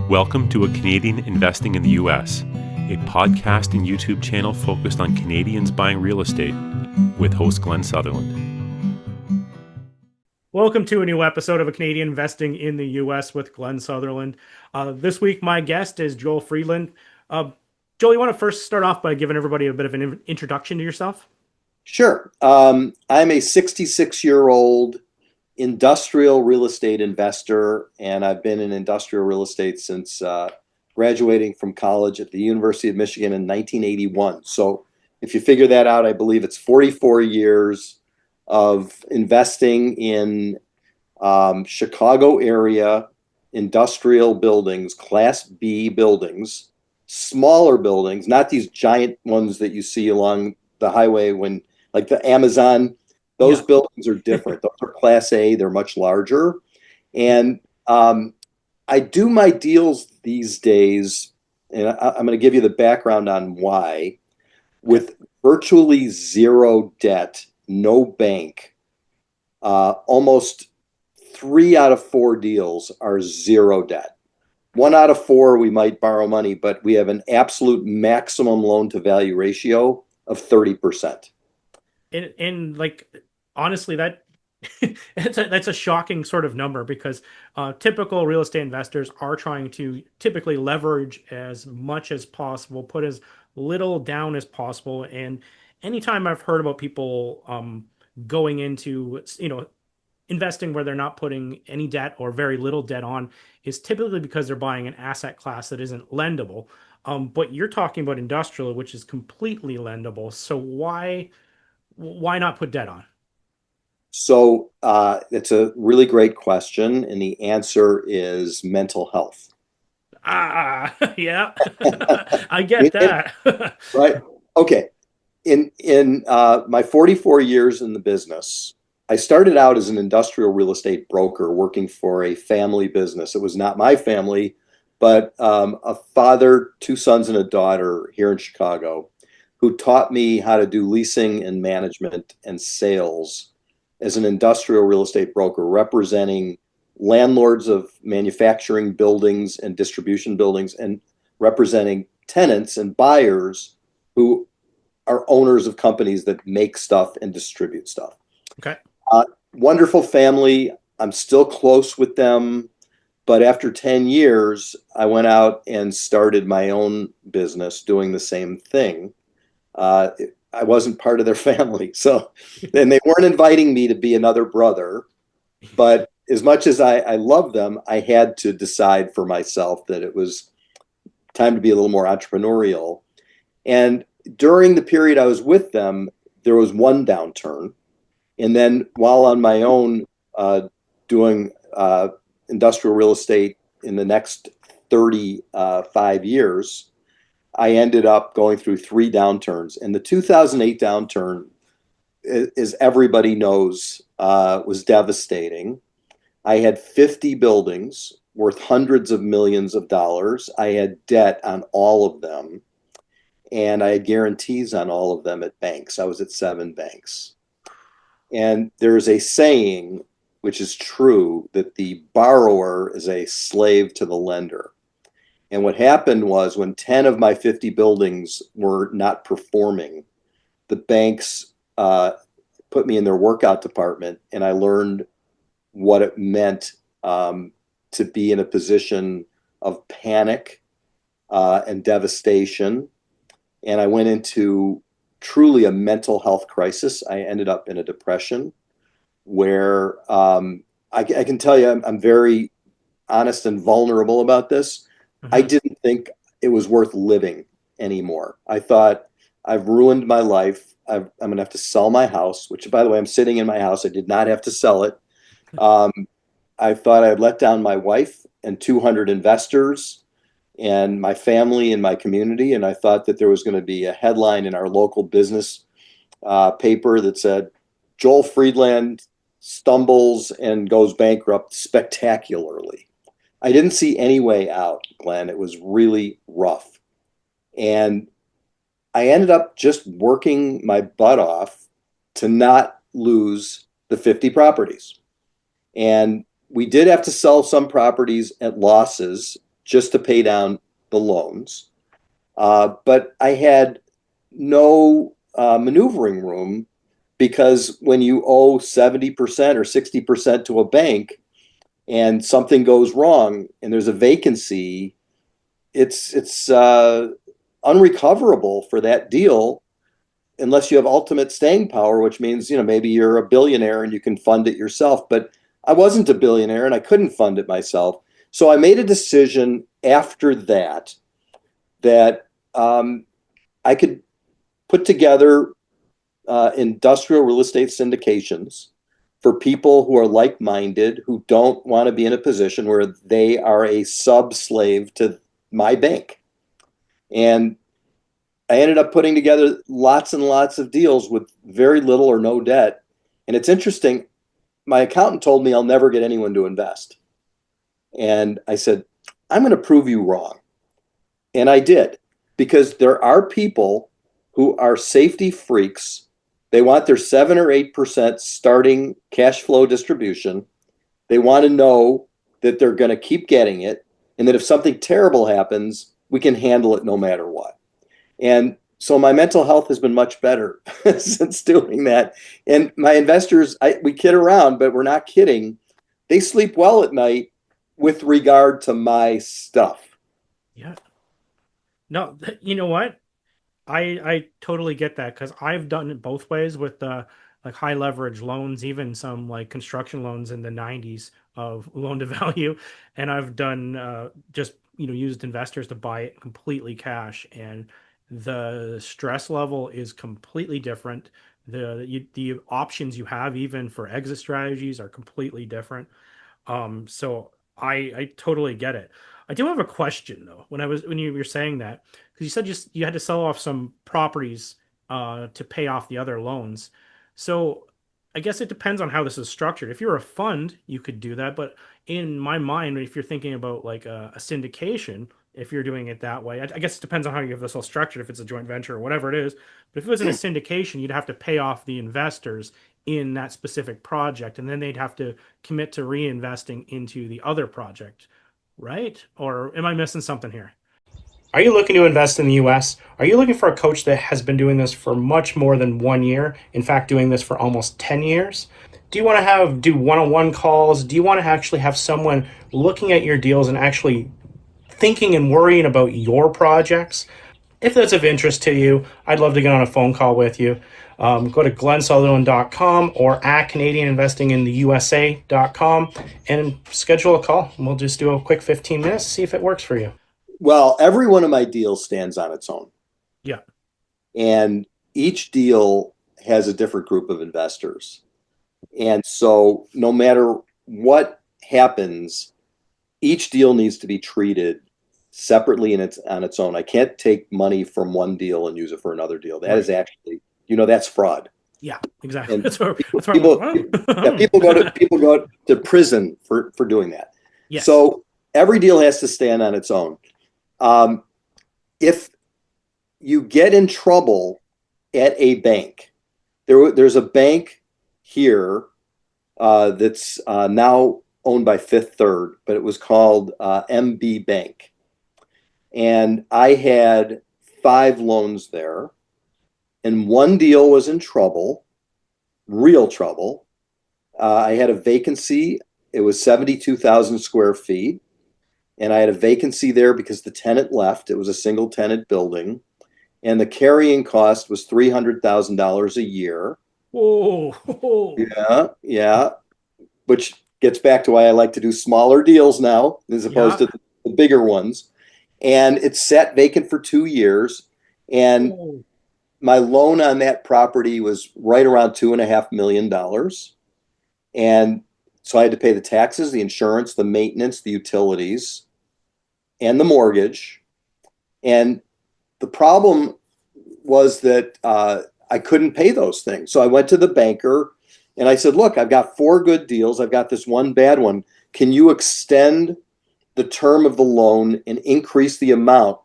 Welcome to A Canadian Investing in the U.S., a podcast and YouTube channel focused on Canadians buying real estate with host Glen Sutherland. Welcome to a new episode of A Canadian Investing in the U.S. with Glen Sutherland. This week, my guest is Joel Friedland. Joel, you want to first start off by giving everybody a bit of an introduction to yourself? Sure. I'm a 66-year-old industrial real estate investor, and I've been in industrial real estate since graduating from college at the University of Michigan in 1981. So if you figure that out, I believe it's 44 years of investing in Chicago area industrial buildings, Class B buildings, smaller buildings, not these giant ones that you see along the highway when, like the Amazon. Those buildings are different. Those are Class A. They're much larger. And I do my deals these days, and I'm going to give you the background on why, with virtually zero debt, no bank. Almost 3 out of 4 deals are zero debt. 1 out of 4, we might borrow money, but we have an absolute maximum loan to value ratio of 30%. And like, honestly, that's a shocking sort of number because typical real estate investors are trying to typically leverage as much as possible, put as little down as possible. And anytime I've heard about people going into, investing where they're not putting any debt or very little debt on is typically because they're buying an asset class that isn't lendable. But you're talking about industrial, which is completely lendable. So why not put debt on? So it's a really great question, and the answer is mental health. Yeah, I get that. Right. Okay. In my 44 years in the business, I started out as an industrial real estate broker working for a family business. It was not my family, but a father, 2 sons, and a daughter here in Chicago who taught me how to do leasing and management and sales as an industrial real estate broker, representing landlords of manufacturing buildings and distribution buildings, and representing tenants and buyers who are owners of companies that make stuff and distribute stuff. Okay. Wonderful family. I'm still close with them. But after 10 years, I went out and started my own business doing the same thing. I wasn't part of their family. So then they weren't inviting me to be another brother. But as much as I love them, I had to decide for myself that it was time to be a little more entrepreneurial. And during the period I was with them, there was one downturn. And then while on my own doing industrial real estate in the next 35 years, I ended up going through 3 downturns. And the 2008 downturn, as everybody knows, was devastating. I had 50 buildings worth hundreds of millions of dollars. I had debt on all of them, and I had guarantees on all of them at banks. I was at 7 banks. And there's a saying, which is true, that the borrower is a slave to the lender. And what happened was when 10 of my 50 buildings were not performing, the banks put me in their workout department, and I learned what it meant to be in a position of panic and devastation. And I went into truly a mental health crisis. I ended up in a depression where I can tell you I'm very honest and vulnerable about this. I didn't think it was worth living anymore. I thought, I've ruined my life. I'm going to have to sell my house, which, by the way, I'm sitting in my house. I did not have to sell it. I thought I'd let down my wife and 200 investors and my family and my community. And I thought that there was going to be a headline in our local business paper that said, Joel Friedland stumbles and goes bankrupt spectacularly. I didn't see any way out, Glenn. It was really rough. And I ended up just working my butt off to not lose the 50 properties. And we did have to sell some properties at losses just to pay down the loans. But I had no maneuvering room, because when you owe 70% or 60% to a bank and something goes wrong and there's a vacancy, it's unrecoverable for that deal unless you have ultimate staying power, which means, maybe you're a billionaire and you can fund it yourself. But I wasn't a billionaire and I couldn't fund it myself. So I made a decision after that I could put together industrial real estate syndications for people who are like-minded, who don't want to be in a position where they are a sub-slave to my bank. And I ended up putting together lots and lots of deals with very little or no debt. And it's interesting, my accountant told me I'll never get anyone to invest. And I said, I'm going to prove you wrong. And I did, because there are people who are safety freaks. They want their 7 or 8% starting cash flow distribution. They want to know that they're going to keep getting it, and that if something terrible happens, we can handle it no matter what. And so my mental health has been much better since doing that. And my investors, we kid around, but we're not kidding. They sleep well at night with regard to my stuff. Yeah. No, you know what? I totally get that, because I've done it both ways with like high leverage loans, even some like construction loans in the 90s of loan to value, and I've done just used investors to buy it completely cash, and the stress level is completely different. The options you have even for exit strategies are completely different. So I totally get it. I do have a question though. When you were saying that, because you said you had to sell off some properties to pay off the other loans. So I guess it depends on how this is structured. If you're a fund, you could do that. But in my mind, if you're thinking about like a syndication, if you're doing it that way, I guess it depends on how you have this all structured, if it's a joint venture or whatever it is. But if it was in a syndication, you'd have to pay off the investors in that specific project, and then they'd have to commit to reinvesting into the other project, right? Or am I missing something here? Are you looking to invest in the US? Are you looking for a coach that has been doing this for much more than 1 year? In fact, doing this for almost 10 years? Do you want to do one-on-one calls? Do you want to actually have someone looking at your deals and actually thinking and worrying about your projects? If that's of interest to you, I'd love to get on a phone call with you. Go to glensutherland.com or at canadianinvestingintheusa.com and schedule a call. We'll just do a quick 15 minutes, see if it works for you. Well, every one of my deals stands on its own. Yeah. And each deal has a different group of investors. And so no matter what happens, each deal needs to be treated separately and on its own. I can't take money from one deal and use it for another deal. That is actually, that's fraud. Yeah, exactly. And that's people go to prison for doing that. Yes. So every deal has to stand on its own. If you get in trouble at a bank, there's a bank here that's now owned by Fifth Third, but it was called MB Bank. And I had 5 loans there, and one deal was in trouble, real trouble. I had a vacancy. It was 72,000 square feet. And I had a vacancy there because the tenant left. It was a single tenant building. And the carrying cost was $300,000 a year. Whoa. Yeah. Which gets back to why I like to do smaller deals now as opposed to the bigger ones. And it sat vacant for 2 years. And my loan on that property was right around $2.5 million. And so I had to pay the taxes, the insurance, the maintenance, the utilities, and the mortgage. And the problem was that I couldn't pay those things. So I went to the banker and I said, look, I've got 4 good deals. I've got this one bad one. Can you extend the term of the loan and increase the amount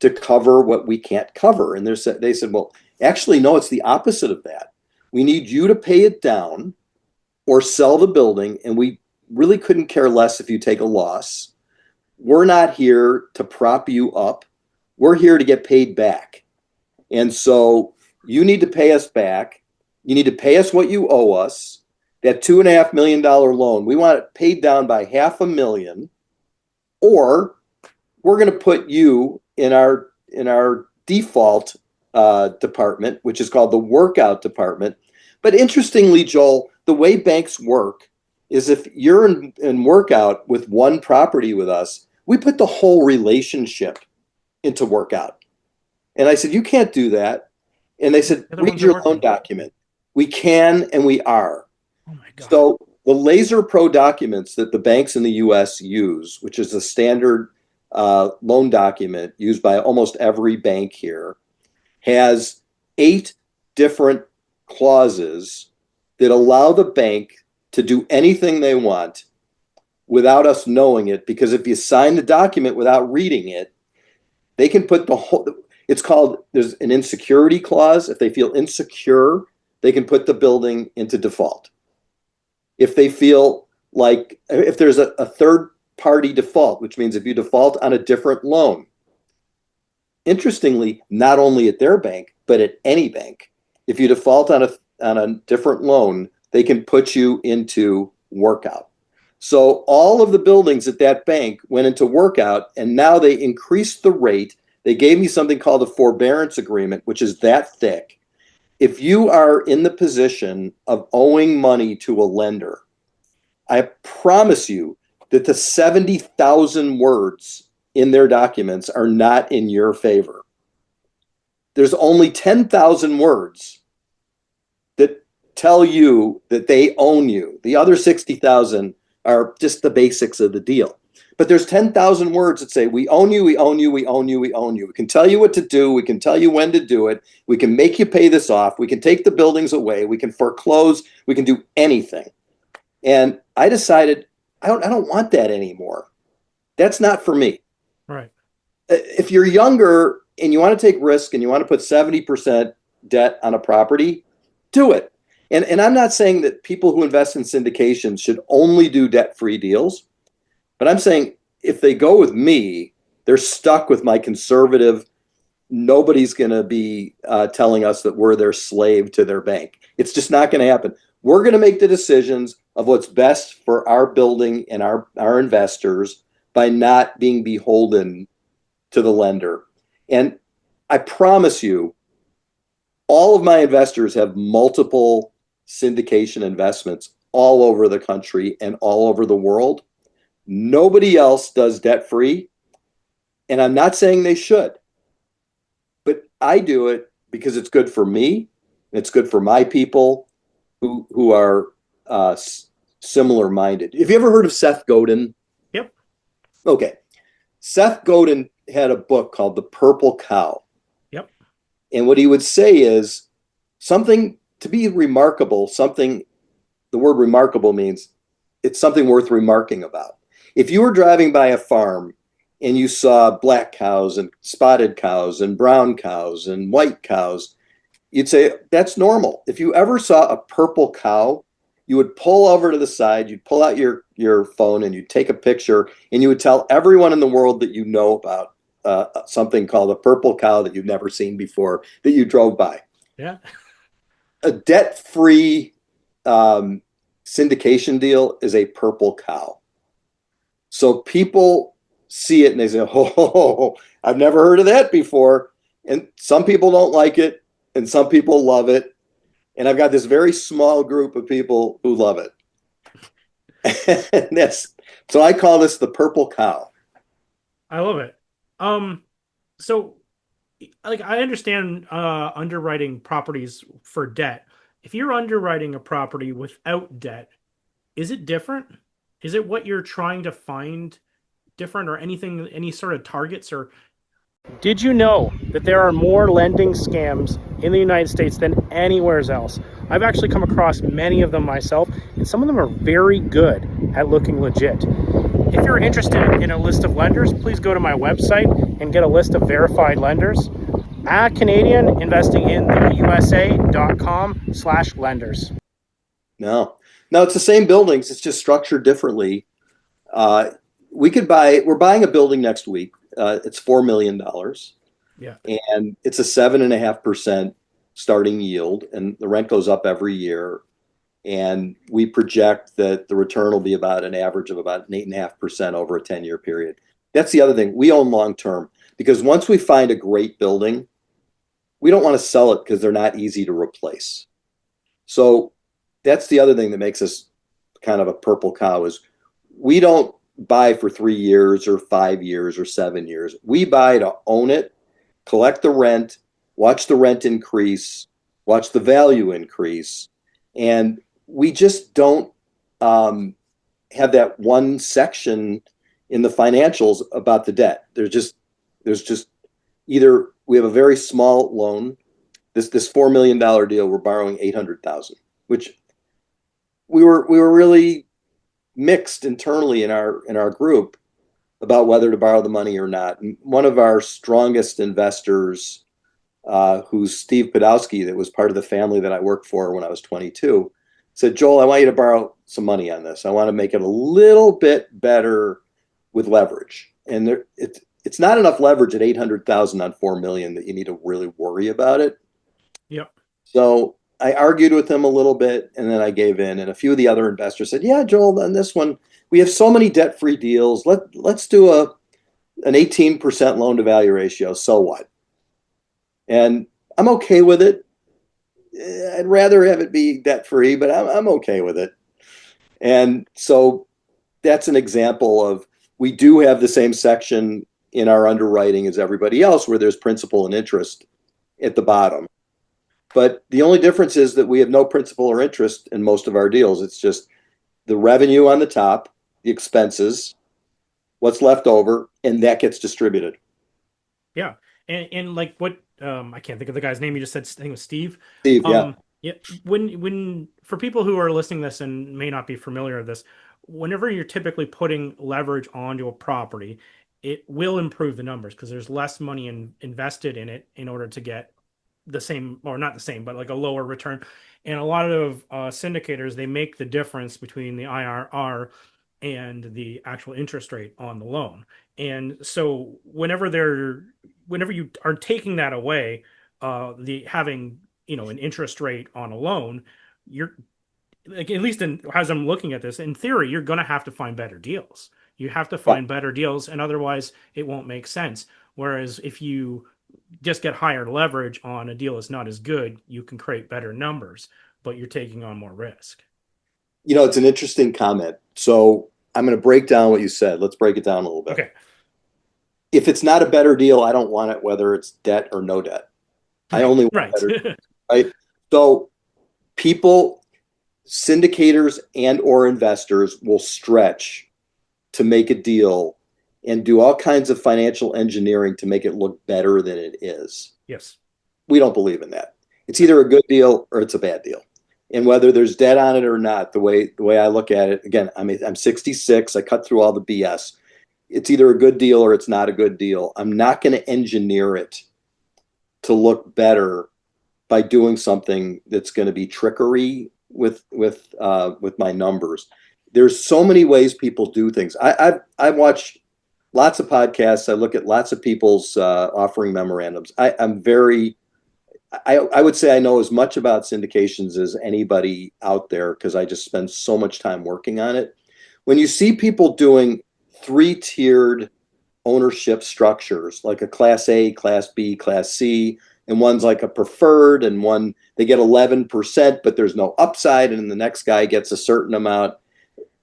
to cover what we can't cover? And they said, well, actually, no, it's the opposite of that. We need you to pay it down or sell the building, and we really couldn't care less if you take a loss. we're not here to prop you up. We're here to get paid back. And so you need to pay us back. You need to pay us what you owe us. That $2.5 million loan, we want it paid down by $500,000, or we're going to put you in our default department, which is called the workout department. But interestingly, Joel, the way banks work is if you're in workout with one property with us, we put the whole relationship into workout. And I said, you can't do that. And they said, read your loan document. We can, and we are. Oh my God. So the Laser Pro documents that the banks in the U.S. use, which is a standard loan document used by almost every bank here, has 8 different clauses that allow the bank to do anything they want without us knowing it. Because if you sign the document without reading it, they can put the whole, it's called, there's an insecurity clause. If they feel insecure, they can put the building into default. If they feel like, if there's a third party default, which means if you default on a different loan, interestingly, not only at their bank, but at any bank, if you default on a different loan, they can put you into workout. So all of the buildings at that bank went into workout, and now they increased the rate. They gave me something called a forbearance agreement, which is that thick. If you are in the position of owing money to a lender, I promise you that the 70,000 words in their documents are not in your favor. There's only 10,000 words that tell you that they own you. The other 60,000 are just the basics of the deal. But there's 10,000 words that say, we own you, we own you, we own you, we own you. We can tell you what to do. We can tell you when to do it. We can make you pay this off. We can take the buildings away. We can foreclose. We can do anything. And I decided, I don't want that anymore. That's not for me. Right. If you're younger and you want to take risk and you want to put 70% debt on a property, do it. And I'm not saying that people who invest in syndications should only do debt-free deals, but I'm saying if they go with me, they're stuck with my conservative, nobody's going to be telling us that we're their slave to their bank. It's just not going to happen. We're going to make the decisions of what's best for our building and our investors by not being beholden to the lender. And I promise you, all of my investors have multiple syndication investments all over the country and all over the world. Nobody else does debt-free. And I'm not saying they should, but I do it because it's good for me. It's good for my people who are similar minded. Have you ever heard of Seth Godin? Yep. Okay. Seth Godin had a book called The Purple Cow. Yep. And what he would say is something to be remarkable, the word remarkable means it's something worth remarking about. If you were driving by a farm and you saw black cows and spotted cows and brown cows and white cows, you'd say that's normal. If you ever saw a purple cow, you would pull over to the side, you'd pull out your phone and you'd take a picture and you would tell everyone in the world that you know about something called a purple cow that you've never seen before that you drove by. Yeah. A debt-free syndication deal is a purple cow. So people see it and they say, oh, I've never heard of that before. And some people don't like it and some people love it. And I've got this very small group of people who love it. And so I call this the purple cow. I love it. So like I understand underwriting properties for debt. If you're underwriting a property without debt, is it different? Is it what you're trying to find different or anything, any sort of targets or? Did you know that there are more lending scams in the United States than anywhere else? I've actually come across many of them myself, and some of them are very good at looking legit. If you're interested in a list of lenders, please go to my website and get a list of verified lenders at CanadianInvestingInTheUSA.com/lenders. No, it's the same buildings. It's just structured differently. we could buy, we're buying a building next week. It's $4 million. Yeah. And it's a 7.5% starting yield, and the rent goes up every year. And we project that the return will be about an average of about an 8.5% over a 10-year period. That's the other thing. We own long-term, because once we find a great building, we don't want to sell it because they're not easy to replace. So that's the other thing that makes us kind of a purple cow, is we don't buy for 3 years or 5 years or 7 years. We buy to own it, collect the rent, watch the rent increase, watch the value increase. And we just don't have that one section in the financials about the debt. There's just either we have a very small loan. This $4 million deal, we're borrowing $800,000, which we were really mixed internally in our group about whether to borrow the money or not. And one of our strongest investors, who's Steve Podolsky, that was part of the family that I worked for when I was 22, said, Joel, I want you to borrow some money on this. I want to make it a little bit better with leverage. And it's not enough leverage at 800,000 on 4 million that you need to really worry about it. Yep. So I argued with him a little bit, and then I gave in. And a few of the other investors said, yeah, Joel, on this one, we have so many debt-free deals. Let's do an 18% loan to value ratio. So what? And I'm okay with it. I'd rather have it be debt-free, but I'm okay with it. And so that's an example of, we do have the same section in our underwriting as everybody else, where there's principal and interest at the bottom. But the only difference is that we have no principal or interest in most of our deals. It's just the revenue on the top, the expenses, what's left over, and that gets distributed. Yeah. And like what, I can't think of the guy's name. You just said, I think it was Steve. Steve, yeah. Yeah. When for people who are listening to this and may not be familiar with this, whenever you're typically putting leverage onto a property, it will improve the numbers because there's less money invested in it in order to get the same, or not the same, but like a lower return. And a lot of syndicators, they make the difference between the IRR and the actual interest rate on the loan. And so whenever you are taking that away, the having, an interest rate on a loan, you're like, at least as I'm looking at this, in theory, you're going to have to find better deals. You have to find better deals, and otherwise it won't make sense. Whereas if you just get higher leverage on a deal that's not as good, you can create better numbers, but you're taking on more risk. It's an interesting comment. So I'm going to break down what you said. Let's break it down a little bit. Okay. If it's not a better deal, I don't want it, whether it's debt or no debt. I only want right. better, right? So people, syndicators and or investors will stretch to make a deal and do all kinds of financial engineering to make it look better than it is. Yes. We don't believe in that. It's either a good deal or it's a bad deal. And whether there's debt on it or not, the way I look at it, again, I'm 66. I cut through all the BS. It's either a good deal or it's not a good deal. I'm not going to engineer it to look better by doing something that's going to be trickery with my numbers. There's so many ways people do things. I watch lots of podcasts. I look at lots of people's offering memorandums. I would say I know as much about syndications as anybody out there because I just spend so much time working on it. When you see people doing 3-tiered ownership structures, like a Class A, Class B, Class C, and one's like a preferred, and one they get 11%, but there's no upside, and the next guy gets a certain amount.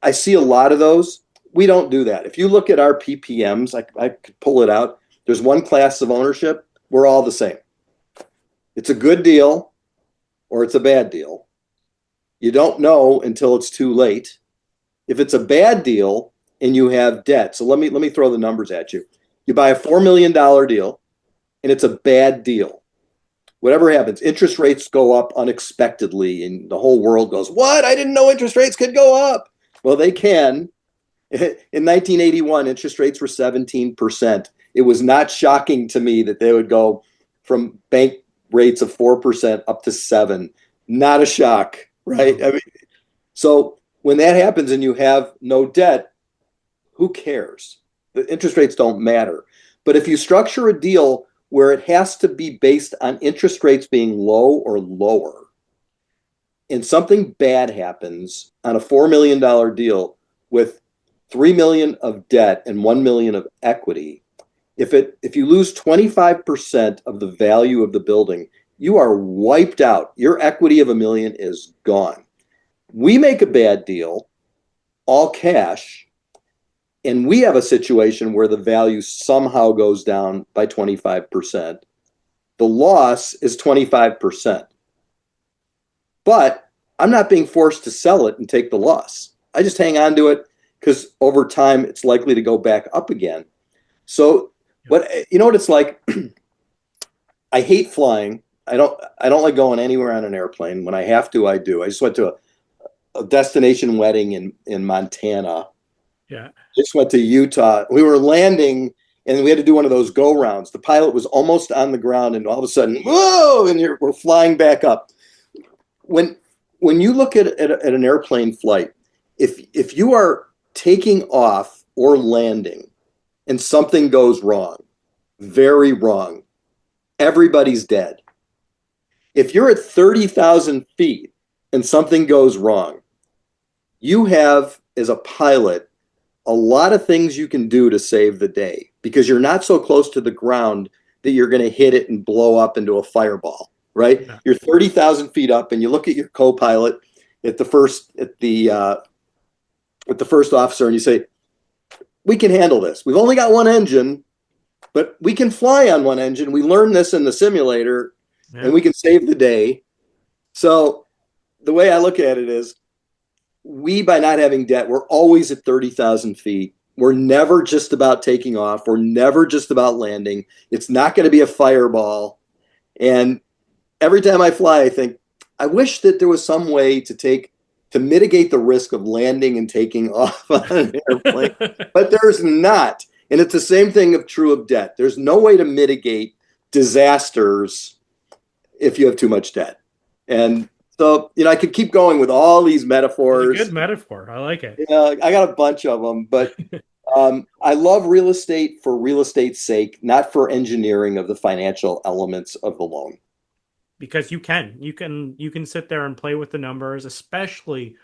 I see a lot of those. We don't do that. If you look at our PPMs, I could pull it out. There's one class of ownership. We're all the same. It's a good deal or it's a bad deal. You don't know until it's too late. If it's a bad deal and you have debt, so let me throw the numbers at you. You buy a $4 million deal and it's a bad deal. Whatever happens, interest rates go up unexpectedly and the whole world goes, what? I didn't know interest rates could go up. Well, they can. In 1981, interest rates were 17%. It was not shocking to me that they would go from bank rates of 4% up to 7%. Not a shock, right? I mean, so when that happens and you have no debt, who cares? The interest rates don't matter. But if you structure a deal where it has to be based on interest rates being low or lower, and something bad happens on a $4 million deal with $3 million of debt and $1 million of equity, if you lose 25% of the value of the building, you are wiped out. Your equity of $1 million is gone. We make a bad deal, all cash, and we have a situation where the value somehow goes down by 25%. The loss is 25%. But I'm not being forced to sell it and take the loss. I just hang on to it because over time it's likely to go back up again. So you know what it's like? I hate flying. I don't like going anywhere on an airplane. When I have to, I do. I just went to a destination wedding in Montana. Yeah. Just went to Utah. We were landing and we had to do one of those go rounds. The pilot was almost on the ground and all of a sudden, whoa, and we're flying back up. When you look at an airplane flight, if you are taking off or landing and something goes wrong, very wrong, everybody's dead. If you're at 30,000 feet and something goes wrong, you have, as a pilot, a lot of things you can do to save the day because you're not so close to the ground that you're going to hit it and blow up into a fireball, right? Yeah. You're 30,000 feet up and you look at your co-pilot at the first officer and you say, we can handle this. We've only got one engine, but we can fly on one engine. We learned this in the simulator and we can save the day. So the way I look at it is by not having debt, we're always at 30,000 feet. We're never just about taking off. We're never just about landing. It's not going to be a fireball. And every time I fly, I think, I wish that there was some way to mitigate the risk of landing and taking off on an airplane, but there's not. And it's the same thing true of debt. There's no way to mitigate disasters if you have too much debt. And so, I could keep going with all these metaphors. It's a good metaphor. I like it. I got a bunch of them, but I love real estate for real estate's sake, not for engineering of the financial elements of the loan. Because you can sit there and play with the numbers, especially,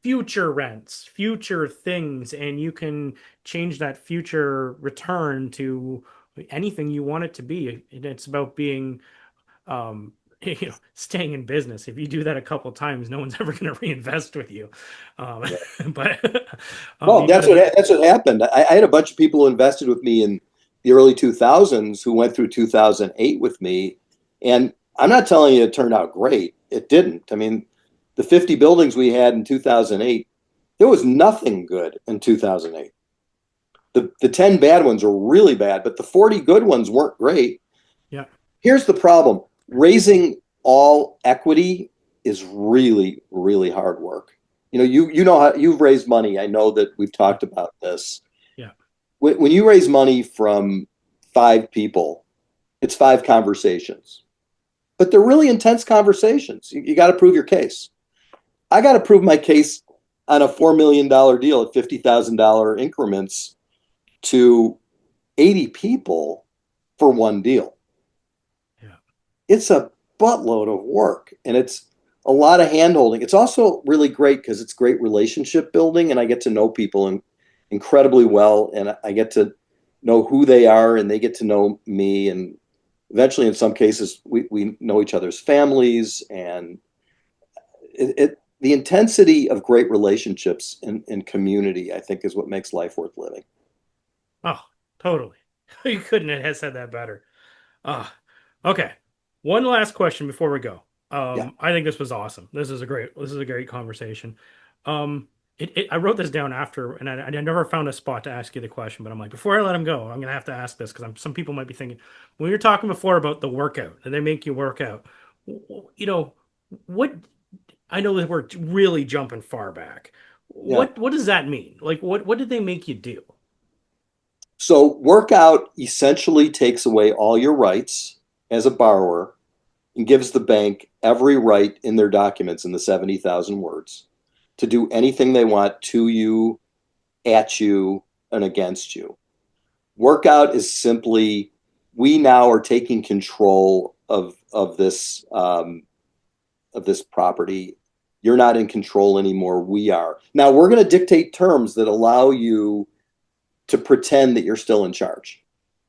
future rents, future things, and you can change that future return to anything you want it to be. It's about being, staying in business. If you do that a couple of times, no one's ever going to reinvest with you. But that's what happened. I had a bunch of people who invested with me in the early 2000s who went through 2008 with me. And I'm not telling you it turned out great. It didn't. I mean, the 50 buildings we had in 2008, there was nothing good in 2008. The 10 bad ones were really bad, but the 40 good ones weren't great. Yeah. Here's the problem. Raising all equity is really, really hard work. You know how you've raised money. I know that we've talked about this. Yeah. When you raise money from 5 people, it's 5 conversations. But they're really intense conversations. You got to prove your case. I got to prove my case on a $4 million deal at $50,000 increments to 80 people for one deal. Yeah. It's a buttload of work and it's a lot of hand-holding. It's also really great because it's great relationship building and I get to know people incredibly well and I get to know who they are and they get to know me, and eventually in some cases we know each other's families, and the intensity of great relationships and community, I think, is what makes life worth living. Oh, totally. You couldn't have said that better. Okay. One last question before we go. I think this was awesome. This is a great conversation. I wrote this down after, and I never found a spot to ask you the question, but I'm like, before I let him go, I'm going to have to ask this because some people might be thinking, when you're talking before about the workout, and they make you work out, what, I know that we're really jumping far back. Yeah. What does that mean? Like, what did they make you do? So workout essentially takes away all your rights as a borrower and gives the bank every right in their documents in the 70,000 words to do anything they want to you at you and against you. Workout is simply, we now are taking control of this property. You're not in control anymore. We are. Now we're going to dictate terms that allow you to pretend that you're still in charge,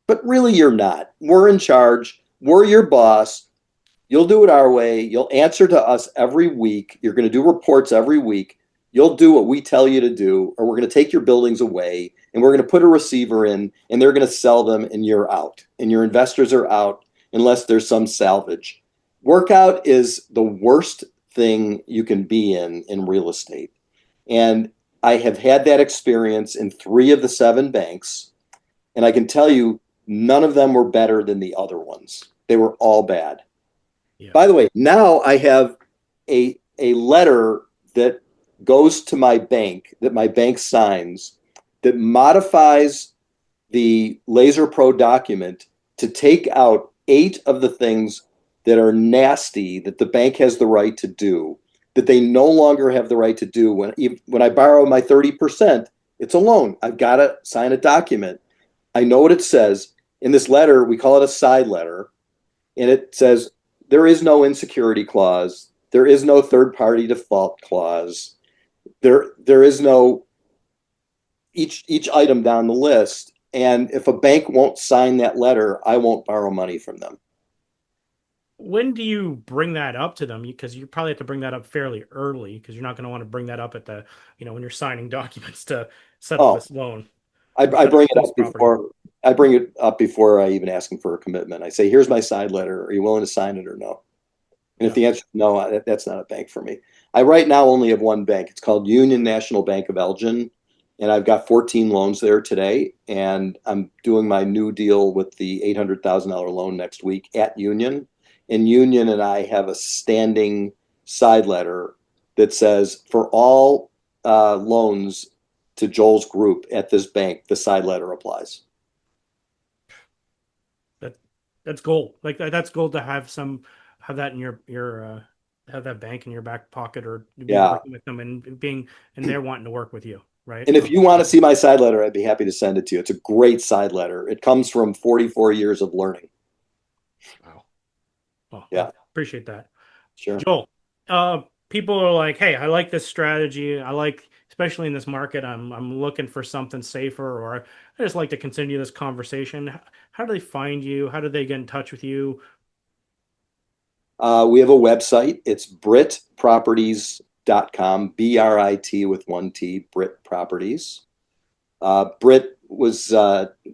but really you're not. We're in charge. We're your boss. You'll do it our way. You'll answer to us every week. You're going to do reports every week. You'll do what we tell you to do, or we're going to take your buildings away and we're going to put a receiver in and they're going to sell them and you're out. And your investors are out unless there's some salvage. Workout is the worst thing you can be in real estate. And I have had that experience in 3 of the 7 banks. And I can tell you, none of them were better than the other ones. They were all bad. Yeah. By the way, now I have a letter that goes to my bank, that my bank signs, that modifies the Laser Pro document to take out 8 of the things that are nasty that the bank has the right to do, that they no longer have the right to do. When I borrow my 30%, it's a loan. I've got to sign a document. I know what it says. In this letter, we call it a side letter, and it says there is no insecurity clause. There is no third-party default clause. There is no each item down the list. And if a bank won't sign that letter, I won't borrow money from them. When do you bring that up to them? Because you probably have to bring that up fairly early, because you're not going to want to bring that up at the, when you're signing documents to settle this loan. I bring it up before. I bring it up before I even ask them for a commitment. I say, "Here's my side letter. Are you willing to sign it or no?" And if the answer is no, that's not a bank for me. I right now only have one bank. It's called Union National Bank of Elgin, and I've got 14 loans there today. And I'm doing my new deal with the $800,000 loan next week at Union. And Union and I have a standing side letter that says for all loans to Joel's group at this bank, the side letter applies. That's gold. Like that's gold to have that in your have that bank in your back pocket, or be working with them and they're wanting to work with you, right? And if you want to see my side letter, I'd be happy to send it to you. It's a great side letter. It comes from 44 years of learning. Wow. Well, yeah. Appreciate that. Sure. Joel, people are like, "Hey, I like this strategy. I like, especially in this market, I'm looking for something safer, or I just like to continue this conversation." How do they find you? How do they get in touch with you? We have a website. It's BritProperties.com, BRIT with 1 T, Brit Properties. Brit was,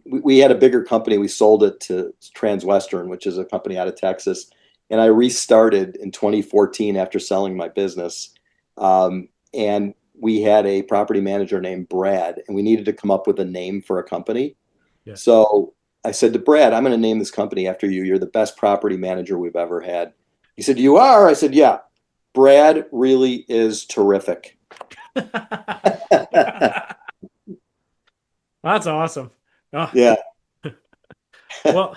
we had a bigger company. We sold it to Transwestern, which is a company out of Texas. And I restarted in 2014 after selling my business. And we had a property manager named Brad, and we needed to come up with a name for a company. Yeah. So I said to Brad, "I'm going to name this company after you. You're the best property manager we've ever had." He said, "You are?" I said, "Yeah. Brad really is terrific." That's awesome. Oh. Yeah. Well,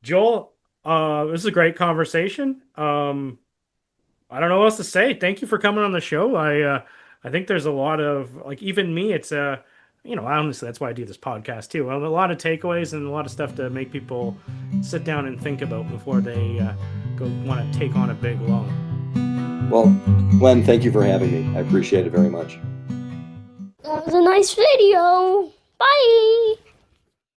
Joel, this is a great conversation. I don't know what else to say. Thank you for coming on the show. I think there's a lot of, like, even me, it's honestly, that's why I do this podcast too. A lot of takeaways and a lot of stuff to make people sit down and think about before they go want to take on a big loan. Well, Glenn, thank you for having me. I appreciate it very much. That was a nice video. Bye.